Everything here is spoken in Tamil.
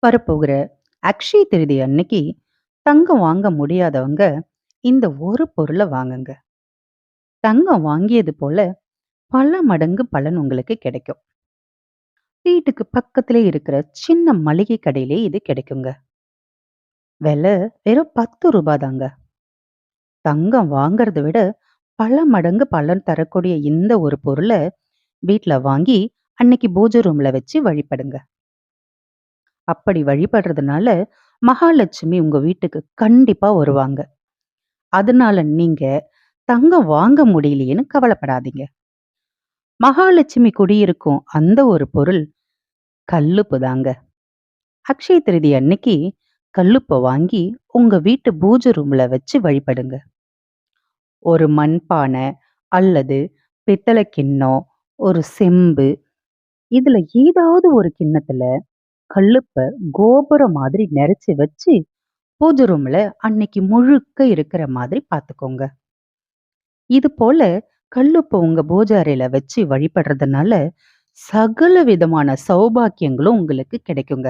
வரப்போகிற அக்ஷய திருதி அன்னைக்கு தங்கம் வாங்க முடியாதவங்க இந்த ஒரு பொருளை வாங்குங்க. தங்கம் வாங்கியது போல பல மடங்கு பலன் உங்களுக்கு கிடைக்கும். வீட்டுக்கு பக்கத்திலே இருக்கிற சின்ன மளிகை கடையிலே இது கிடைக்குங்க. விலை வெறும் 10 ரூபாய் தாங்க. தங்கம் வாங்குறத விட பல மடங்கு பலன் தரக்கூடிய இந்த ஒரு பொருளை வீட்ல வாங்கி அன்னைக்கு பூஜை ரூம்ல வச்சு வழிபடுங்க. அப்படி வழிபடுறதுனால மகாலட்சுமி உங்க வீட்டுக்கு கண்டிப்பா வருவாங்க. அதனால நீங்க தங்கம் வாங்க முடியலையேன்னு கவலைப்படாதீங்க. மகாலட்சுமி குடியிருக்கும் அந்த ஒரு பொருள் கல்லுப்பு தாங்க. அக்ஷய திருதி அன்னைக்கு கல்லுப்பை வாங்கி உங்க வீட்டு பூஜை ரூம்ல வச்சு வழிபடுங்க. ஒரு மண்பானை அல்லது பித்தளை கிண்ணம், ஒரு செம்பு, இதுல ஏதாவது ஒரு கிண்ணத்துல கல்லுப்பை கோபுரம் மாதிரி நிறைச்சு வச்சு பூஜை ரூம்ல அன்னைக்கு முழுக்க இருக்கிற மாதிரி பார்த்துக்கோங்க. இது போல கல்லுப்ப உங்க பூஜை அறையில வச்சு வழிபடுறதுனால சகல விதமான சௌபாக்கியங்களும் உங்களுக்கு கிடைக்குங்க.